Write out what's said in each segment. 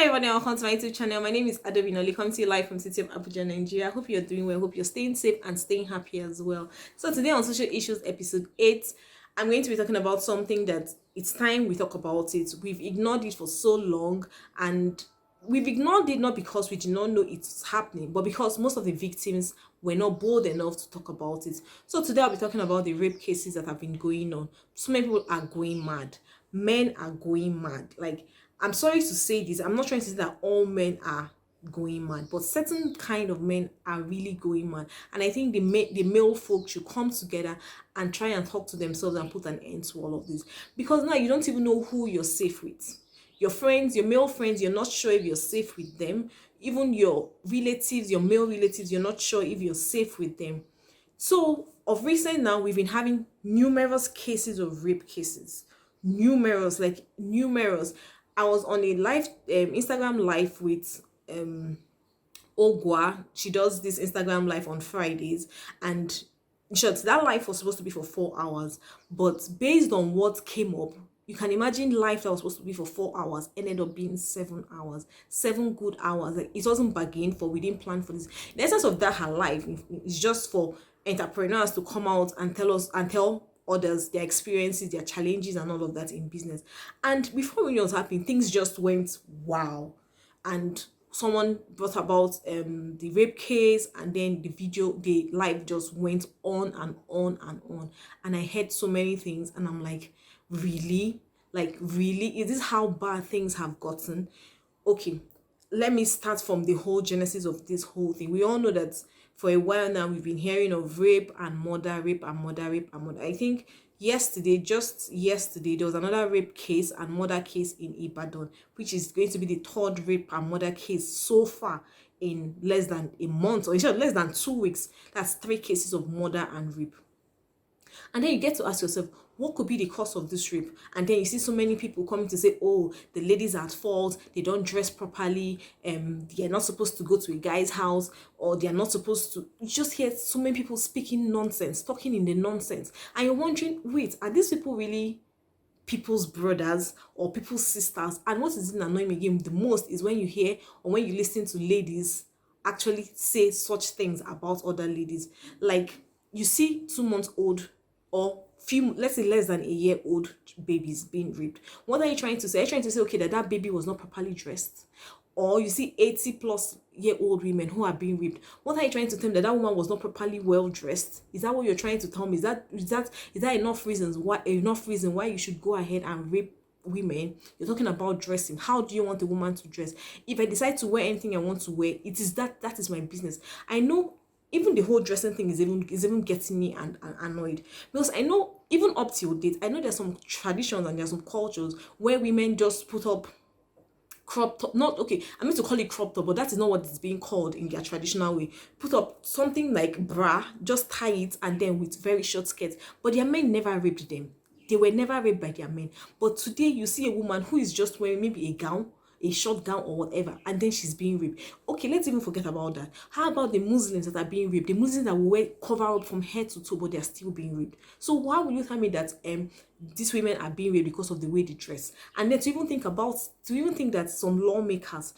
everyone, and welcome to my YouTube channel. My name is Adaobi Nnoli, coming to you live from City of Abuja, Nigeria. I hope you're doing well. I hope you're staying safe and staying happy as well. So today on Social Issues episode 8, I'm going to be talking about something that it's time we talk about it. We've ignored it for so long, and we've ignored it not because we did not know it's happening, but because most of the victims were not bold enough to talk about it. So today I'll be talking about the rape cases that have been going on. So many people are going mad. Men are going mad. Like, I'm sorry to say this, I'm not trying to say that all men are going mad, but certain kind of men are really going mad. And I think the male folk should come together and try and talk to themselves and put an end to all of this. Because now you don't even know who you're safe with. Your friends, your male friends, you're not sure if you're safe with them. Even your relatives, your male relatives, you're not sure if you're safe with them. So of recent now, we've been having numerous cases of rape cases. Numerous. I was on a live Instagram live with Ogwa. She does this Instagram live on Fridays, and in short, that live was supposed to be for 4 hours, but based on what came up, you can imagine life that was supposed to be for 4 hours ended up being 7 hours, 7 good hours. Like, it wasn't bargained for. We didn't plan for this. The essence of that her life is just for entrepreneurs to come out and tell others their experiences, their challenges, and all of that in business. And before we knew what was happening, things just went wow. And someone brought about the rape case, and then the live just went on and on and on. And I heard so many things, and I'm like, really? Like, really? Is this how bad things have gotten? Okay, let me start from the whole genesis of this whole thing. We all know that for a while now we've been hearing of rape and murder. I think just yesterday, there was another rape case and murder case in Ibadan, which is going to be the third rape and murder case so far in less than a month, or in short, less than 2 weeks. That's 3 cases of murder and rape. And then you get to ask yourself, what could be the cause of this rape? And then you see so many people coming to say, oh, the ladies are at fault, they don't dress properly, they're not supposed to go to a guy's house, or they're not supposed to. You just hear so many people speaking nonsense, talking in the nonsense. And you're wondering, wait, are these people really people's brothers or people's sisters? And what is annoying me again the most is when you hear or when you listen to ladies actually say such things about other ladies. Like, you see 2 months old or let's say less than a year old babies being raped. What are you trying to say? Are you trying to say, okay, that baby was not properly dressed? Or you see 80+ year old women who are being raped. What are you trying to tell me? That woman was not properly well dressed? Is that what you're trying to tell me? Is that enough reason why you should go ahead and rape women? You're talking about dressing. How do you want a woman to dress? If I decide to wear anything I want to wear, it is that is my business. I know even the whole dressing thing is even getting me and annoyed, because I know even up till date, I know there's some traditions and there's some cultures where women just put up crop top. Not okay, I mean to call it crop top, but that is not what it's being called in their traditional way. Put up something like bra, just tie it, and then with very short skirts. But their men never raped them. They were never raped by their men. But today you see a woman who is just wearing maybe a short gown or whatever, and then she's being raped. Okay, let's even forget about that. How about the Muslims that are being raped? The Muslims that will wear cover up from head to toe, but they're still being raped. So why will you tell me that these women are being raped because of the way they dress? And then to even think that some lawmakers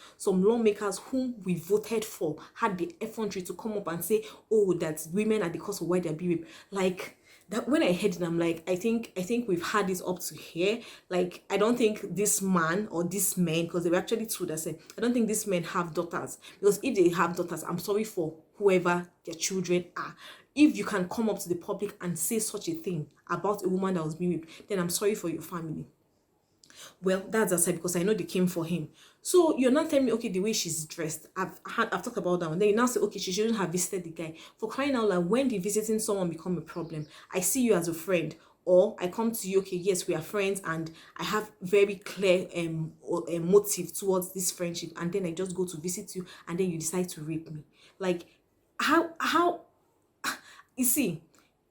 whom we voted for had the effrontery to come up and say, oh, that women are the cause of why they're being raped. Like, that when I heard it, I'm like, I think we've had this up to here. Like, I don't think this man or this men, because they were actually two that said, I don't think these men have daughters. Because if they have daughters, I'm sorry for whoever their children are. If you can come up to the public and say such a thing about a woman that was being raped, then I'm sorry for your family. Well, that's aside, because I know they came for him. So you're not telling me, okay, the way she's dressed, I've talked about that one. Then you now say, okay, she shouldn't have visited the guy. For crying out loud, when did visiting someone become a problem? I see you as a friend, or I come to you, okay, yes, we are friends, and I have very clear motive towards this friendship, and then I just go to visit you, and then you decide to rape me. Like, how you see,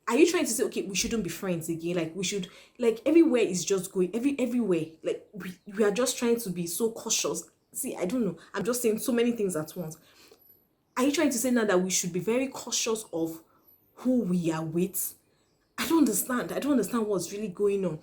are you trying to say, okay, we shouldn't be friends again? Like, we should, like, everywhere is just going, everywhere. Like, we are just trying to be so cautious. See, I don't know. I'm just saying so many things at once. Are you trying to say now that we should be very cautious of who we are with? I don't understand. I don't understand what's really going on.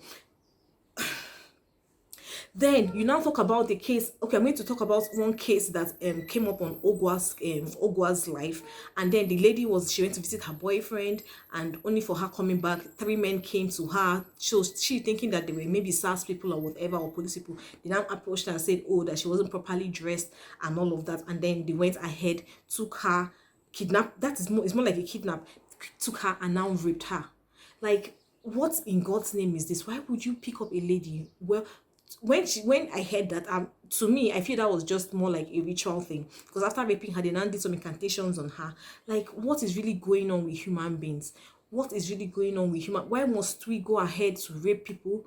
Then you now talk about the case. Okay, I'm going to talk about one case that came up on Ogwa's life, and then the lady she went to visit her boyfriend, and only for her coming back, three men came to her. She thinking that they were maybe SARS people or whatever, or police people. They now approached her and said, oh, that she wasn't properly dressed and all of that, and then they went ahead, took her, kidnapped. That is more. It's more like a kidnap. Took her and now raped her. Like, what in God's name is this? Why would you pick up a lady? Well, when I heard that, to me, I feel that was just more like a ritual thing, because after raping her, they now did some incantations on her. Like, what is really going on with human beings? What is really going on with human? Why must we go ahead to rape people,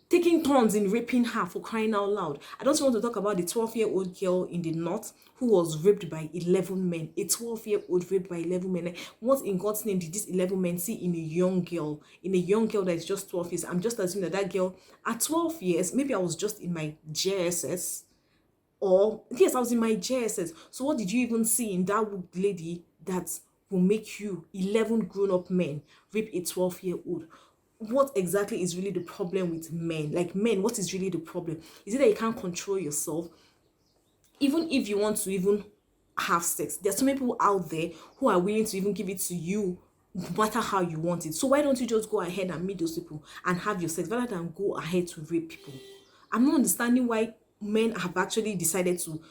taking turns in raping her, for crying out loud? I don't want to talk about the 12-year-old girl in the north who was raped by 11 men. A 12-year-old raped by 11 men. Like, what in God's name did these 11 men see in a young girl? In a young girl that is just 12 years. I'm just assuming that girl at 12 years, maybe I was just in my JSS. Or, yes, I was in my JSS. So what did you even see in that lady that will make you 11 grown-up men rape a 12-year-old? What exactly is really the problem with men? Like, men, what is really the problem? Is it that you can't control yourself? Even if you want to even have sex, there's so many people out there who are willing to even give it to you no matter how you want it. So why don't you just go ahead and meet those people and have your sex rather than go ahead to rape people? I'm not understanding why men have actually decided to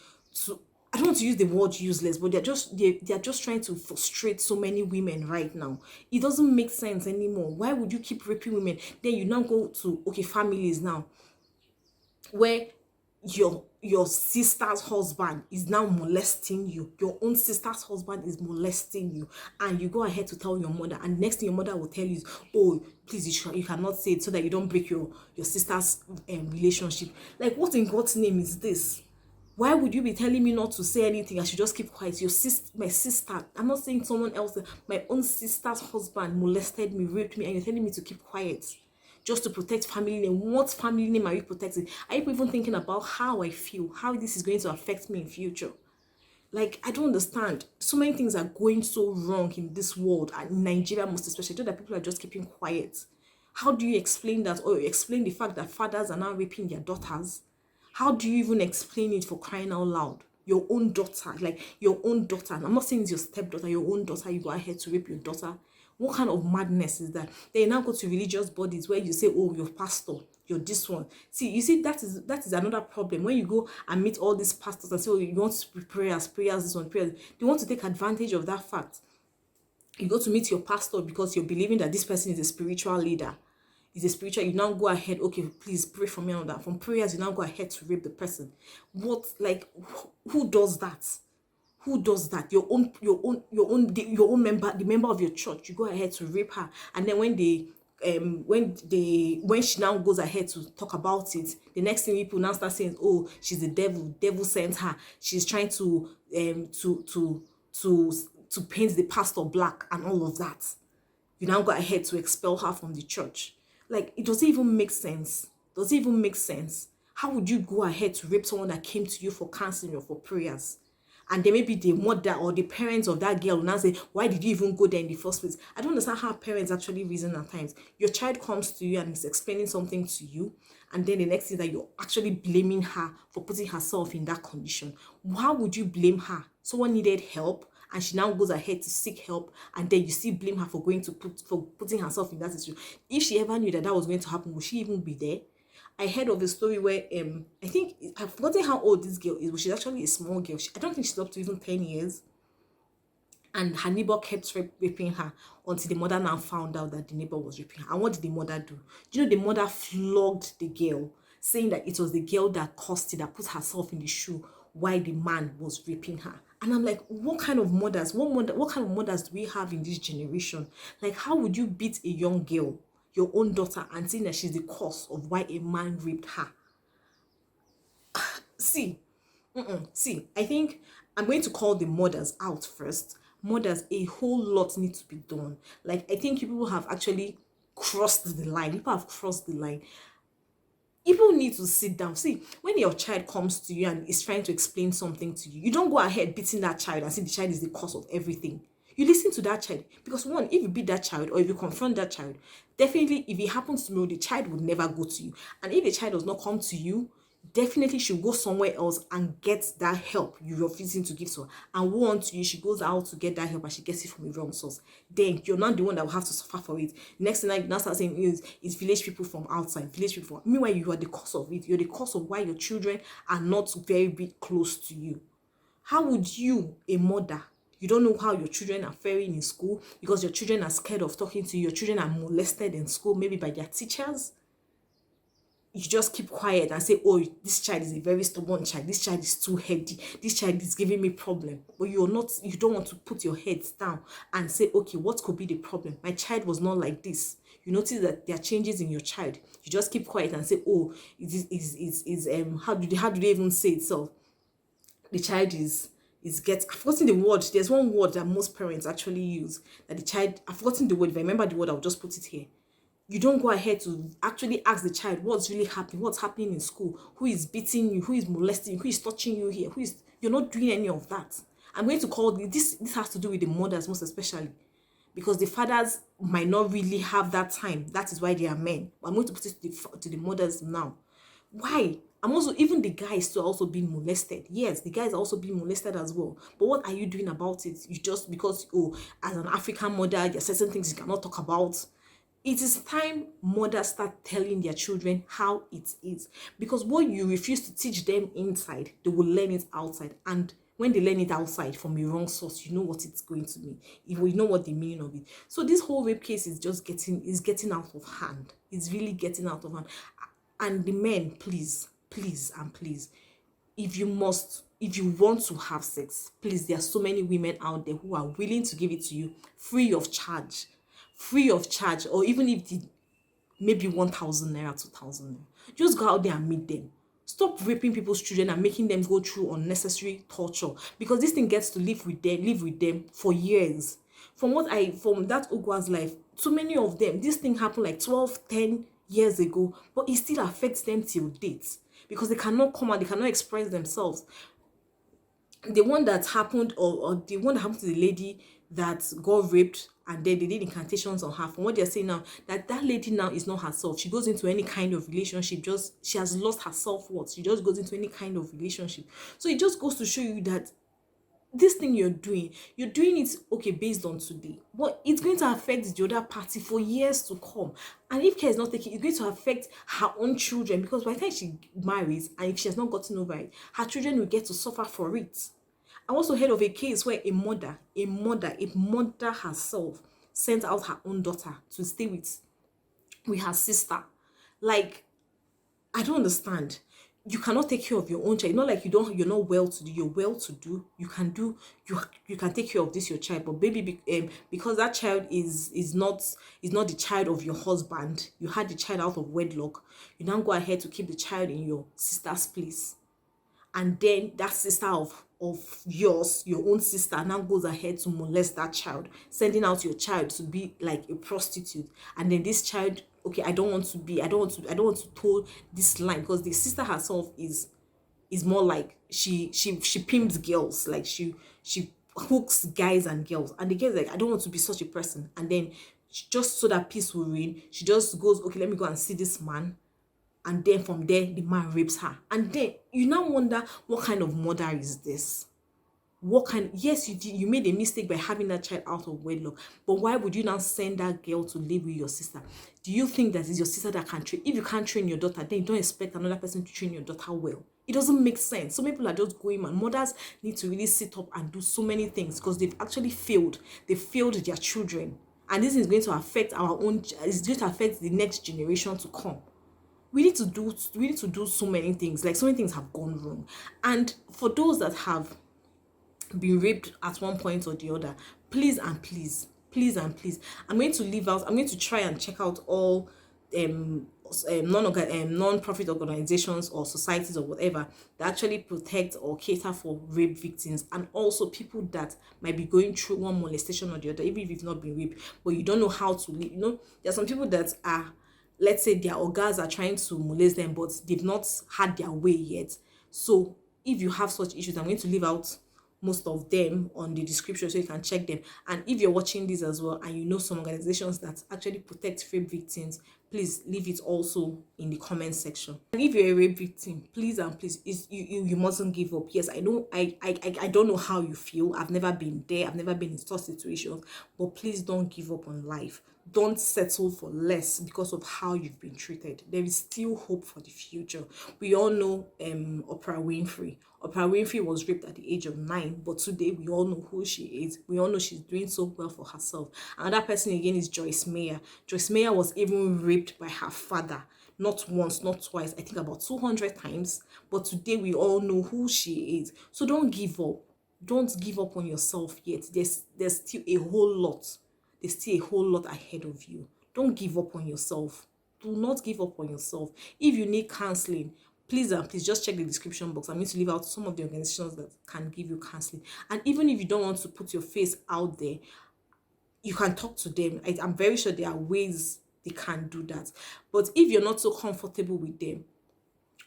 I don't want to use the word useless, but they're just trying to frustrate so many women right now. It doesn't make sense anymore. Why would you keep raping women? Then you now go to, okay, families now where your sister's husband is now molesting you. Your own sister's husband is molesting you, and you go ahead to tell your mother, and next thing your mother will tell you is, oh, please, you cannot say it so that you don't break your sister's relationship. Like, what in God's name is this? Why would you be telling me not to say anything? I should just keep quiet. My sister, I'm not saying someone else, my own sister's husband molested me, raped me, and you're telling me to keep quiet just to protect family name. What family name are you protecting? Are you even thinking about how I feel, how this is going to affect me in future? Like, I don't understand. So many things are going so wrong in this world, and in Nigeria most especially, that people are just keeping quiet. How do you explain that? Or explain the fact that fathers are now raping their daughters? How do you even explain it, for crying out loud? Your own daughter, like your own daughter. I'm not saying it's your stepdaughter, your own daughter, you go ahead to rape your daughter. What kind of madness is that? They now go to religious bodies where you say, oh, you're pastor, you're this one. See, you see, that is another problem. When you go and meet all these pastors and say, oh, you want to be prayers, this one, prayers, they want to take advantage of that fact. You go to meet your pastor because you're believing that this person is a spiritual leader. Is a spiritual, you now go ahead, okay, please pray for me on that. From prayers, you now go ahead to rape the person. What, like, who does that? Who does that? Your own member, the member of your church, you go ahead to rape her. And then when she now goes ahead to talk about it, the next thing people now start saying, oh, she's the devil sent her. She's trying to paint the pastor black and all of that. You now go ahead to expel her from the church. Like, it doesn't even make sense. Does it even make sense? How would you go ahead to rape someone that came to you for counseling or for prayers? And then maybe the mother or the parents of that girl will now say, why did you even go there in the first place? I don't understand how parents actually reason at times. Your child comes to you and is explaining something to you, and then the next thing that you're actually blaming her for putting herself in that condition. How would you blame her? Someone needed help, and she now goes ahead to seek help, and then you still blame her for putting herself in that situation. If she ever knew that was going to happen, would she even be there? I heard of a story where I think I've forgotten how old this girl is, but she's actually a small girl. I don't think she's up to even 10 years. And her neighbor kept raping her until the mother now found out that the neighbor was raping her. And what did the mother do? Do you know the mother flogged the girl, saying that it was the girl that caused it, that put herself in the shoe while the man was raping her? And I'm like, what kind of mothers? What kind of mothers do we have in this generation? Like, how would you beat a young girl, your own daughter, and saying that she's the cause of why a man raped her? See, I think I'm going to call the mothers out first. Mothers, a whole lot needs to be done. Like, I think people have actually crossed the line. People have crossed the line. People need to sit down. See, when your child comes to you and is trying to explain something to you, you don't go ahead beating that child and say the child is the cause of everything. You listen to that child, because one, if you beat that child or if you confront that child, definitely if it happens to me, the child would never go to you. And if the child does not come to you, definitely she'll go somewhere else and get that help you're refusing to give to her. And woe unto you, she goes out to get that help and she gets it from a wrong source. Then you're not the one that will have to suffer for it. Next thing you now start saying is village people from outside, village people. Meanwhile, you are the cause of it. You're the cause of why your children are not very big close to you. How would you, a mother, you don't know how your children are faring in school because your children are scared of talking to you, your children are molested in school, maybe by their teachers? You just keep quiet and say, oh, this child is a very stubborn child, this child is too heady, this child is giving me problem. But you don't want to put your heads down and say, okay, what could be the problem? My child was not like this. You notice that there are changes in your child. You just keep quiet and say, oh, how do they even say it? So the child is I've forgotten the word. There's one word that most parents actually use, that the child, I've forgotten the word. If I remember the word, I'll just put it here. You don't go ahead to actually ask the child what's really happening, what's happening in school, who is beating you, who is molesting you, who is touching you here, you're not doing any of that. I'm going to call this has to do with the mothers most especially, because the fathers might not really have that time. That is why they are men. But I'm going to put it to the mothers now. Why? I'm also, even the guys still also being molested. Yes, the guys are also being molested as well. But what are you doing about it? You just, because, oh, as an African mother, there are certain things you cannot talk about. It is time mothers start telling their children how it is. Because what you refuse to teach them inside, they will learn it outside. And when they learn it outside from a wrong source, you know what it's going to mean. You know what the meaning of it. So this whole rape case is just getting out of hand. It's really getting out of hand. And the men, please, and please, if you want to have sex, please, there are so many women out there who are willing to give it to you free of charge, or even if the maybe 1,000 naira, 2,000 naira. Just go out there and meet them. Stop raping people's children and making them go through unnecessary torture, because this thing gets to live with them for years. From that Ogwa's life, so many of them, this thing happened like 12, 10 years ago, but it still affects them till date, because they cannot come out, they cannot express themselves. The one that happened, or the one that happened to the lady that got raped, and then they did incantations on her, from what they're saying now, that lady now is not herself. She goes into any kind of relationship, she has lost her self-worth. She just goes into any kind of relationship. So it just goes to show you that this thing you're doing it, okay, based on today, but it's going to affect the other party for years to come. And if care is not taken, it's going to affect her own children, because by the time she marries, and if she has not gotten over it, her children will get to suffer for it. I also heard of a case where a mother herself sent out her own daughter to stay with her sister. Like, I don't understand. You cannot take care of your own child. Not like you're not well to do. You're well to do. You can take care of this your child. But baby, because that child is not the child of your husband. You had the child out of wedlock. You now go ahead to keep the child in your sister's place, and then that sister of yours, your own sister, now goes ahead to molest that child, sending out your child to be like a prostitute. And then this child, okay, I don't want to toe this line, because the sister herself is more like she pimps girls, like she hooks guys and girls, and the girls like, I don't want to be such a person. And then just so that peace will reign, she just goes, okay, let me go and see this man. And then from there, the man rapes her. And then you now wonder, what kind of mother is this? Yes, you made a mistake by having that child out of wedlock. But why would you now send that girl to live with your sister? Do you think that it's your sister that can train? If you can't train your daughter, then you don't expect another person to train your daughter well. It doesn't make sense. Some people are just going, man. Mothers need to really sit up and do so many things, because they've actually failed. They failed their children. And this is going to affect it's going to affect the next generation to come. We need to do so many things. Like, so many things have gone wrong. And for those that have been raped at one point or the other, please, I'm going to try and check out all non-profit organizations or societies or whatever that actually protect or cater for rape victims, and also people that might be going through one molestation or the other, even if you've not been raped, but you don't know how to live. There are some people that are, let's say, their organs are trying to molest them, but they've not had their way yet. So if you have such issues, I'm going to leave out most of them on the description so you can check them. And if you're watching this as well and you know some organizations that actually protect rape victims, please leave it also in the comment section. And if you're a rape victim, please and please, you mustn't give up. Yes, I know, I don't know how you feel. I've never been there. I've never been in such situations. But please don't give up on life. Don't settle for less because of how you've been treated. There is still hope for the future. We all know Oprah Winfrey. Oprah Winfrey was raped at the age of 9, but today we all know who she is. We all know she's doing so well for herself. Another person again is Joyce Meyer. Joyce Meyer was even raped by her father. Not once, not twice, I think about 200 times. But today we all know who she is. So don't give up. Don't give up on yourself yet. There's still a whole lot. There's still a whole lot ahead of you. Don't give up on yourself. Do not give up on yourself. If you need counseling, please and please just check the description box. I'm going to leave out some of the organizations that can give you counseling. And even if you don't want to put your face out there, you can talk to them. I'm very sure there are ways they can do that. But if you're not so comfortable with them,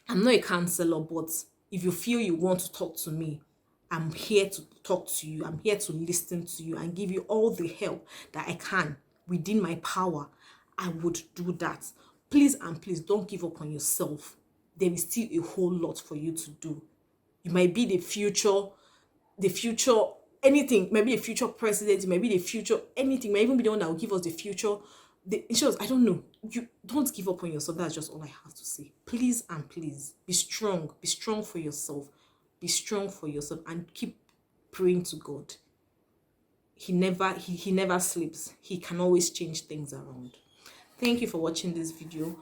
I'm not a counselor, but if you feel you want to talk to me, I'm here to talk to you. I'm here to listen to you and give you all the help that I can within my power. I would do that. Please and please don't give up on yourself. There is still a whole lot for you to do. You might be the future, anything, maybe a future president, maybe the future, anything, might even be the one that will give us the future. The insurance, I don't know. You don't give up on yourself. That's just all I have to say. Please and please be strong. Be strong for yourself. Be strong for yourself and keep praying to God. He never sleeps. He can always change things around. Thank you for watching this video.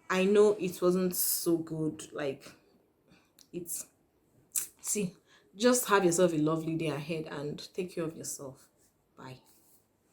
I know it wasn't so good. See, just have yourself a lovely day ahead and take care of yourself. Bye.